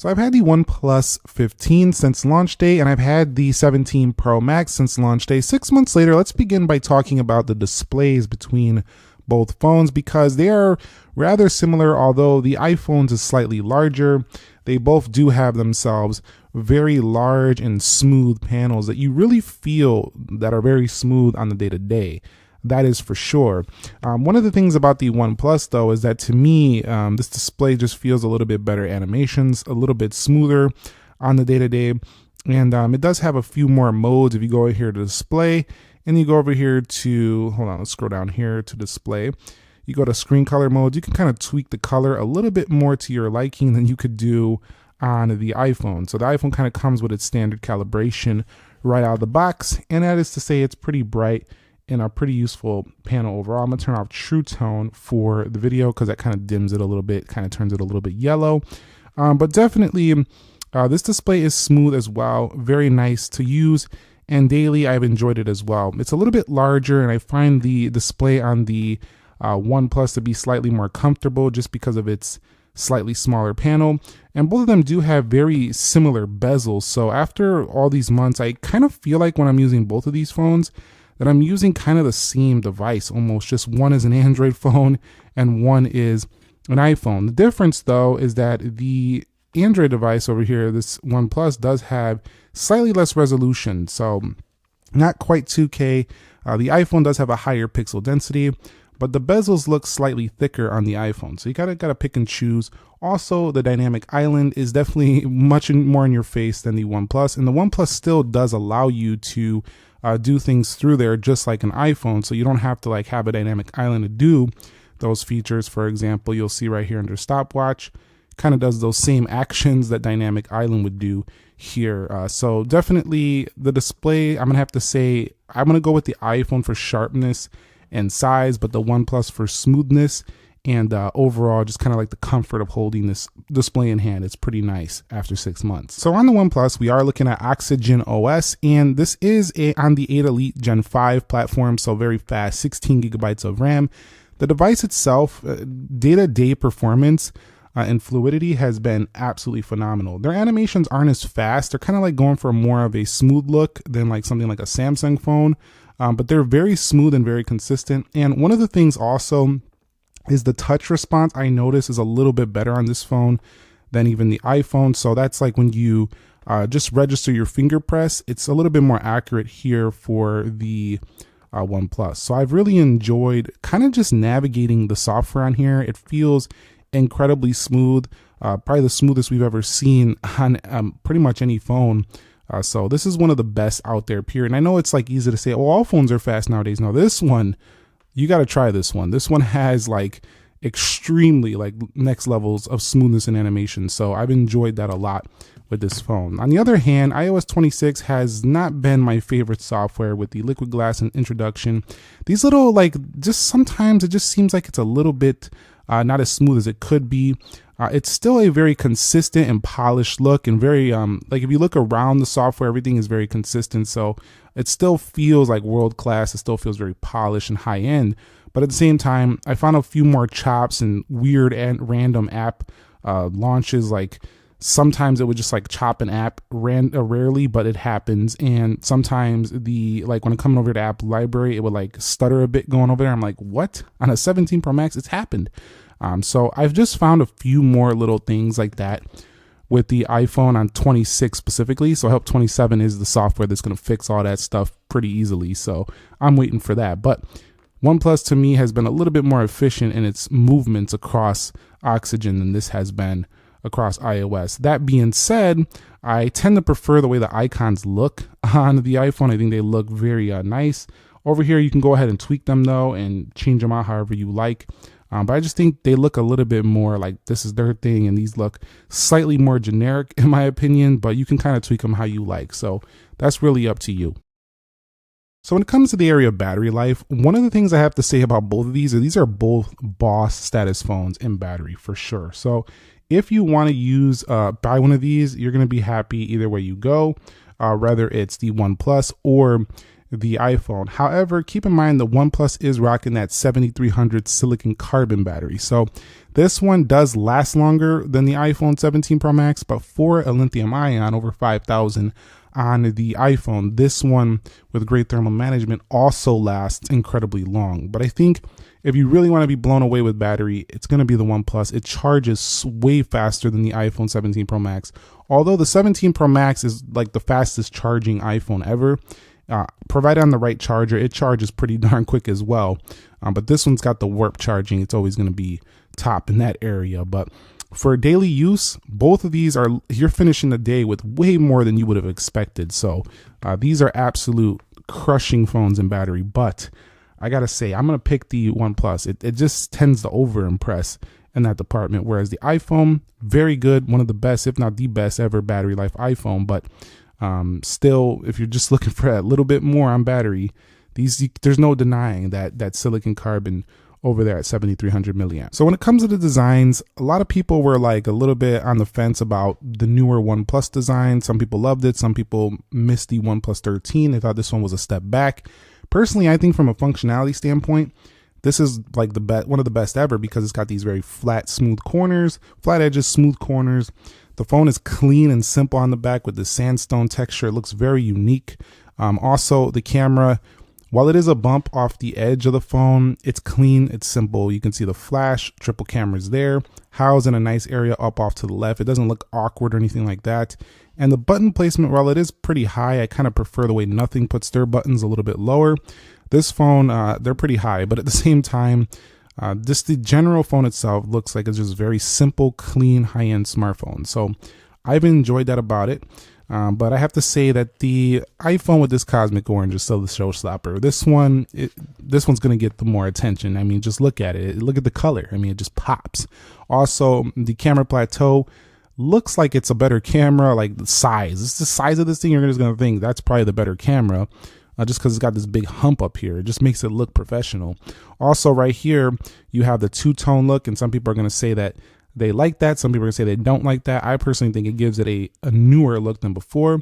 So I've had the OnePlus 15 since launch day, and I've had the 17 Pro Max since launch day. 6 months later, let's begin by talking about the displays between both phones because they are rather similar, although the iPhone's is slightly larger. They both do have themselves very large and smooth panels that you really feel that are very smooth on the day-to-day. That is for sure. One of the things about the OnePlus though is that to me, this display just feels a little bit better animations, a little bit smoother on the day-to-day. And it does have a few more modes. If you go here to display and you go over here to, hold on, let's scroll down here to display. You go to screen color mode. You can kind of tweak the color a little bit more to your liking than you could do on the iPhone. So the iPhone kind of comes with its standard calibration right out of the box. And that is to say it's pretty bright and a pretty useful panel overall. I'm gonna turn off True Tone for the video because that kind of dims it a little bit, kind of turns it a little bit yellow. But definitely this display is smooth as well, very nice to use, and daily I've enjoyed it as well. It's a little bit larger, and I find the display on the OnePlus to be slightly more comfortable just because of its slightly smaller panel. And both of them do have very similar bezels. So after all these months, I kind of feel like when I'm using both of these phones that I'm using kind of the same device almost. Just one is an Android phone and one is an iPhone. The difference though is that the Android device over here, this OnePlus, does have slightly less resolution. So not quite 2K. The iPhone does have a higher pixel density, but the bezels look slightly thicker on the iPhone. So you gotta pick and choose. Also, the dynamic island is definitely much more in your face than the OnePlus, and the OnePlus still does allow you to do things through there just like an iPhone. So you don't have to like have a dynamic island to do those features. For example, you'll see right here under stopwatch, kind of does those same actions that dynamic island would do here. So definitely the display, I'm gonna have to say, I'm gonna go with the iPhone for sharpness and size, but the OnePlus for smoothness and overall just kind of like the comfort of holding this display in hand. It's pretty nice after 6 months. So on the OnePlus, we are looking at Oxygen OS, and this is on the 8 Elite Gen 5 platform, so very fast, 16 gigabytes of RAM. The device itself, day-to-day performance and fluidity has been absolutely phenomenal. Their animations aren't as fast. They're kind of like going for more of a smooth look than like something like a Samsung phone, but they're very smooth and very consistent. And one of the things also is the touch response I notice is a little bit better on this phone than even the iPhone. So that's like when you just register your finger press, it's a little bit more accurate here for the OnePlus. So I've really enjoyed kind of just navigating the software on here. It feels incredibly smooth, probably the smoothest we've ever seen on pretty much any phone. So this is one of the best out there, period. And I know it's like easy to say, oh, all phones are fast nowadays. No, this one, you got to try this one. This one has like extremely like next levels of smoothness and animation. So I've enjoyed that a lot with this phone. On the other hand, iOS 26 has not been my favorite software with the liquid glass and introduction. These little like, just sometimes it just seems like it's a little bit not as smooth as it could be. It's still a very consistent and polished look, and very like if you look around the software, everything is very consistent. So it still feels like world class. It still feels very polished and high end. But at the same time, I found a few more chops and weird and random app launches. Like sometimes it would just like chop an app rarely, but it happens. And sometimes like when I'm coming over to app library, it would like stutter a bit going over there. I'm like, what? On a 17 Pro Max, it's happened. So I've just found a few more little things like that with the iPhone on 26 specifically. So I hope 27 is the software that's going to fix all that stuff pretty easily. So I'm waiting for that. But OnePlus to me has been a little bit more efficient in its movements across Oxygen than this has been across iOS. That being said, I tend to prefer the way the icons look on the iPhone. I think they look very nice. Over here, you can go ahead and tweak them though and change them out however you like. But I just think they look a little bit more like this is their thing, and these look slightly more generic in my opinion, but you can kind of tweak them how you like. So that's really up to you. So when it comes to the area of battery life, one of the things I have to say about both of these are both boss status phones in battery for sure. So if you want to use, buy one of these, you're going to be happy either way you go, whether it's the OnePlus or the iPhone. However, keep in mind the OnePlus is rocking that 7300 silicon carbon battery. So this one does last longer than the iPhone 17 Pro Max, but for a lithium ion over 5,000 on the iPhone, this one with great thermal management also lasts incredibly long. But I think if you really want to be blown away with battery, it's going to be the OnePlus. It charges way faster than the iPhone 17 Pro Max. Although the 17 Pro Max is like the fastest charging iPhone ever, provided on the right charger, it charges pretty darn quick as well. But this one's got the warp charging. It's always going to be top in that area. But for daily use, both of these are, you're finishing the day with way more than you would have expected. So these are absolute crushing phones in battery. But I gotta say, I'm gonna pick the OnePlus. It just tends to over impress in that department, whereas the iPhone, very good, one of the best, if not the best ever battery life iPhone. But still, if you're just looking for a little bit more on battery, there's no denying that silicon carbon over there at 7300 milliamps. So when it comes to the designs, a lot of people were like a little bit on the fence about the newer OnePlus design. Some people loved it. Some people missed the OnePlus 13. They thought this one was a step back. Personally, I think from a functionality standpoint, this is like one of the best ever, because it's got these very flat, smooth corners, flat edges, smooth corners. The phone is clean and simple on the back with the sandstone texture. It looks very unique. Also, the camera, while it is a bump off the edge of the phone, it's clean, it's simple. You can see the flash, triple cameras there, housed in a nice area up off to the left. It doesn't look awkward or anything like that. And the button placement, while it is pretty high, I kind of prefer the way Nothing puts their buttons a little bit lower. This phone, they're pretty high, but at the same time, just the general phone itself looks like it's just very simple, clean, high-end smartphone. So I've enjoyed that about it. But I have to say that the iPhone with this cosmic orange is still the showstopper. This one's going to get the more attention. I mean, just look at it. Look at the color. I mean, it just pops. Also, the camera plateau looks like it's a better camera, like the size. It's the size of this thing. You're just going to think that's probably the better camera, just because it's got this big hump up here. It just makes it look professional. Also, right here, you have the two-tone look, and some people are going to say that they like that. Some people are going to say they don't like that. I personally think it gives it a newer look than before.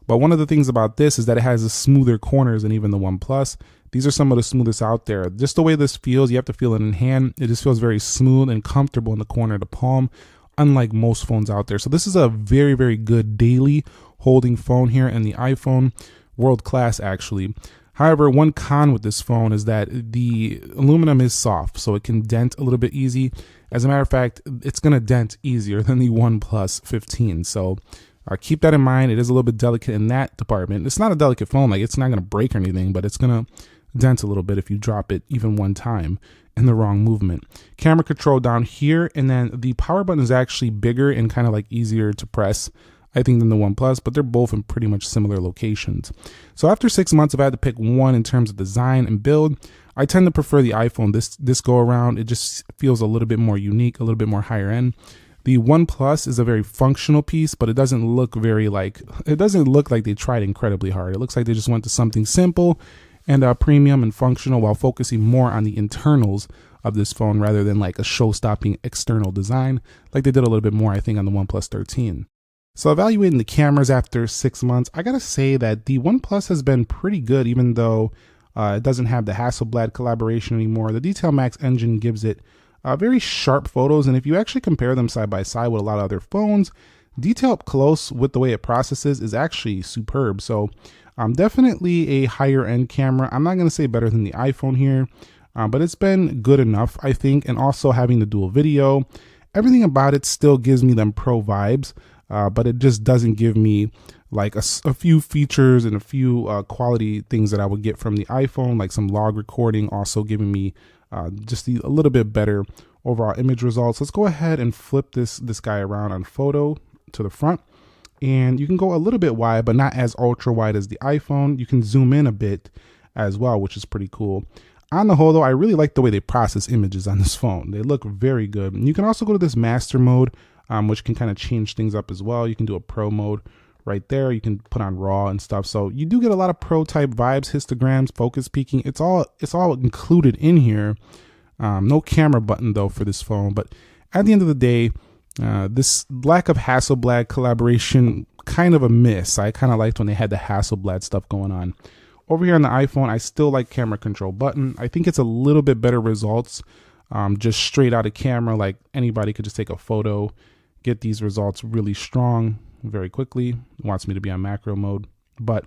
But one of the things about this is that it has the smoother corners than even the OnePlus. These are some of the smoothest out there. Just the way this feels, you have to feel it in hand. It just feels very smooth and comfortable in the corner of the palm, unlike most phones out there. So this is a very, very good daily holding phone here in the iPhone. World class, actually. However, one con with this phone is that the aluminum is soft, so it can dent a little bit easy. As a matter of fact, it's going to dent easier than the OnePlus 15. So keep that in mind. It is a little bit delicate in that department. It's not a delicate phone. Like, it's not going to break or anything, but it's going to dent a little bit if you drop it even one time in the wrong movement. Camera control down here, and then the power button is actually bigger and kind of like easier to press, I think, than the OnePlus, but they're both in pretty much similar locations. So after 6 months, if I had to pick one in terms of design and build, I tend to prefer the iPhone this go around. It just feels a little bit more unique, a little bit more higher end. The OnePlus is a very functional piece, but it doesn't look like they tried incredibly hard. It looks like they just went to something simple and premium and functional, while focusing more on the internals of this phone rather than like a show-stopping external design, like they did a little bit more, I think, on the OnePlus 13. So evaluating the cameras after 6 months, I gotta say that the OnePlus has been pretty good, even though it doesn't have the Hasselblad collaboration anymore. The Detail Max engine gives it very sharp photos, and if you actually compare them side by side with a lot of other phones, detail up close with the way it processes is actually superb. So definitely a higher end camera. I'm not gonna say better than the iPhone here, but it's been good enough, I think. And also having the dual video, everything about it still gives me them pro vibes. But it just doesn't give me like a few features and a few quality things that I would get from the iPhone, like some log recording, also giving me just a little bit better overall image results. Let's go ahead and flip this guy around on photo to the front. And you can go a little bit wide, but not as ultra wide as the iPhone. You can zoom in a bit as well, which is pretty cool. On the whole, though, I really like the way they process images on this phone. They look very good. And you can also go to this master mode, which can kind of change things up as well. You can do a pro mode right there. You can put on raw and stuff. So you do get a lot of pro type vibes, histograms, focus peaking. It's all included in here. No camera button though for this phone. But at the end of the day, this lack of Hasselblad collaboration, kind of a miss. I kind of liked when they had the Hasselblad stuff going on. Over here on the iPhone, I still like camera control button. I think it's a little bit better results, just straight out of camera. Like anybody could just take a photo, get these results really strong very quickly. It wants me to be on macro mode. But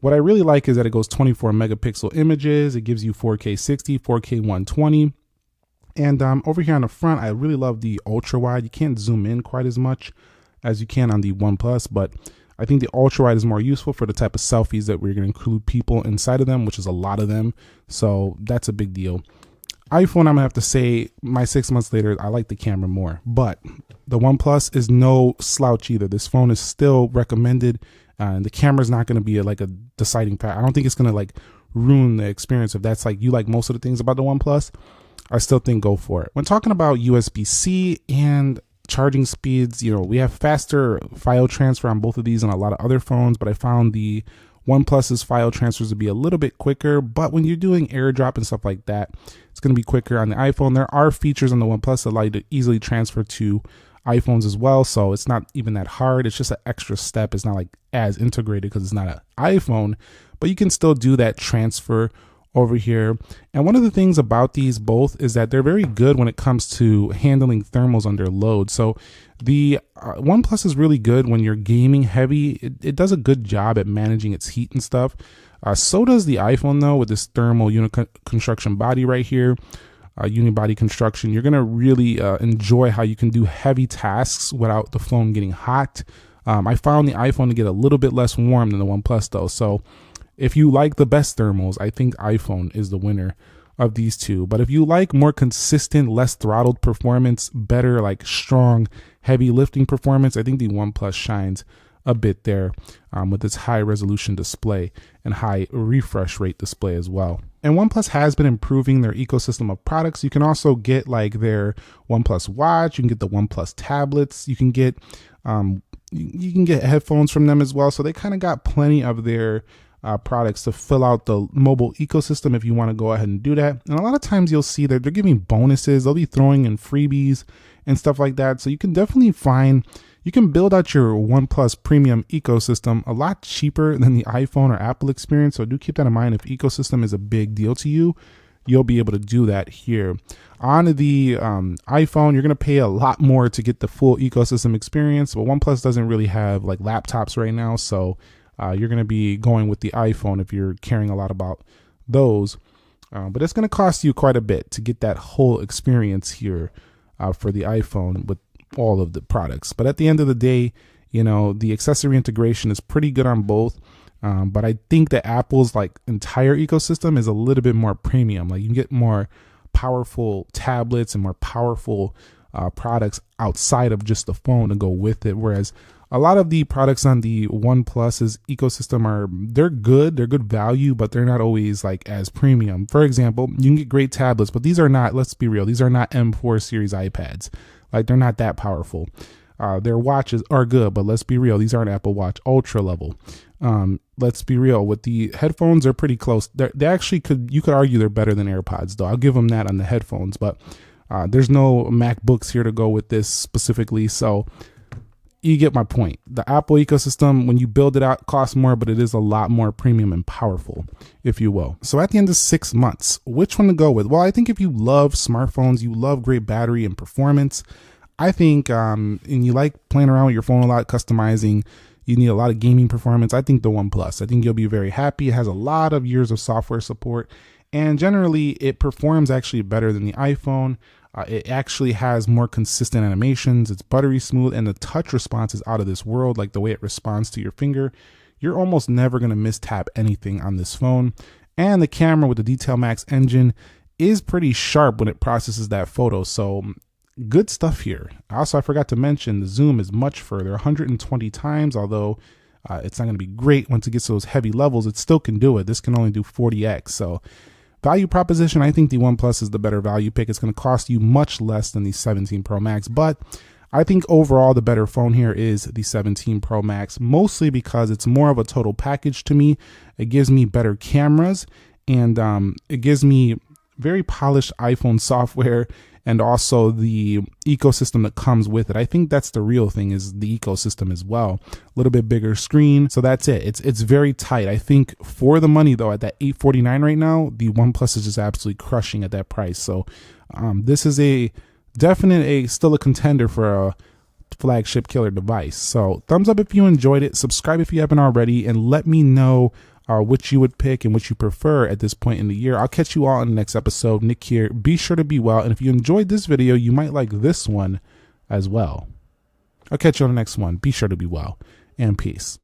what I really like is that it goes 24 megapixel images. It gives you 4K 60, 4K 120. And over here on the front, I really love the ultra wide. You can't zoom in quite as much as you can on the OnePlus, but I think the ultra wide is more useful for the type of selfies that we're going to include people inside of them, which is a lot of them. So that's a big deal. iPhone, I'm gonna have to say, my 6 months later, I like the camera more, but the OnePlus is no slouch either. This phone is still recommended, and the camera is not going to be like a deciding factor. I don't think it's going to like ruin the experience. If that's like you like most of the things about the OnePlus, I still think go for it. When talking about USB-C and charging speeds, you know, we have faster file transfer on both of these and a lot of other phones, but I found the OnePlus's file transfers to be a little bit quicker. But when you're doing AirDrop and stuff like that, it's going to be quicker on the iPhone. There are features on the OnePlus that allow you to easily transfer to iPhones as well, so it's not even that hard. It's just an extra step. It's not like as integrated because it's not an iPhone, but you can still do that transfer over here. And one of the things about these both is that they're very good when it comes to handling thermals under load. So the OnePlus is really good when you're gaming heavy. It does a good job at managing its heat and stuff. So does the iPhone though, with this thermal unit construction body right here. Unibody construction. You're gonna really enjoy how you can do heavy tasks without the phone getting hot. I found the iPhone to get a little bit less warm than the OnePlus though. So if you like the best thermals, I think iPhone is the winner of these two. But if you like more consistent, less throttled performance, better like strong, heavy lifting performance, I think the OnePlus shines a bit there with its high resolution display and high refresh rate display as well. And OnePlus has been improving their ecosystem of products. You can also get like their OnePlus Watch. You can get the OnePlus tablets. You can get headphones from them as well. So they kind of got plenty of their products to fill out the mobile ecosystem if you want to go ahead and do that. And a lot of times you'll see that they're giving bonuses. They'll be throwing in freebies and stuff like that. So you can definitely you can build out your OnePlus premium ecosystem a lot cheaper than the iPhone or Apple experience. So do keep that in mind. If ecosystem is a big deal to you, you'll be able to do that here. On the iPhone, you're going to pay a lot more to get the full ecosystem experience, but OnePlus doesn't really have like laptops right now. So you're going to be going with the iPhone if you're caring a lot about those. But it's going to cost you quite a bit to get that whole experience here for the iPhone with all of the products. But at the end of the day, you know, the accessory integration is pretty good on both. But I think that Apple's like entire ecosystem is a little bit more premium. Like you can get more powerful tablets and more powerful products outside of just the phone to go with it. Whereas a lot of the products on the OnePlus's ecosystem they're good value, but they're not always like as premium. For example, you can get great tablets, but these are not, let's be real, these are not M4 series iPads. Like they're not that powerful. Their watches are good, but let's be real, these aren't Apple Watch Ultra level. Let's be real, with the headphones, they're pretty close. They actually you could argue they're better than AirPods though. I'll give them that on the headphones, but there's no MacBooks here to go with this specifically. So you get my point. The Apple ecosystem, when you build it out, costs more, but it is a lot more premium and powerful, if you will. So at the end of 6 months, which one to go with? Well, I think if you love smartphones, you love great battery and performance, I think, and you like playing around with your phone a lot, customizing, you need a lot of gaming performance, I think the OnePlus. I think you'll be very happy. It has a lot of years of software support, and generally it performs actually better than the iPhone. It actually has more consistent animations. It's buttery smooth, and the touch response is out of this world. Like the way it responds to your finger, you're almost never going to mistap anything on this phone. And the camera with the Detail Max engine is pretty sharp when it processes that photo. So good stuff here. Also, I forgot to mention the zoom is much further, 120 times, although it's not going to be great once it gets to those heavy levels. It still can do it. This can only do 40x. So value proposition, I think the OnePlus is the better value pick. It's going to cost you much less than the 17 Pro Max, but I think overall the better phone here is the 17 Pro Max, mostly because it's more of a total package to me. It gives me better cameras, and it gives me very polished iPhone software and also the ecosystem that comes with it. I think that's the real thing, is the ecosystem as well. A little bit bigger screen, so that's it. It's very tight. I think for the money though, at that $849 right now, the OnePlus is just absolutely crushing at that price. So this is still a contender for a flagship killer device. So thumbs up if you enjoyed it, subscribe if you haven't already, and let me know which you would pick and which you prefer at this point in the year. I'll catch you all in the next episode. Nick here. Be sure to be well, and if you enjoyed this video, you might like this one as well. I'll catch you on the next one. Be sure to be well, and peace.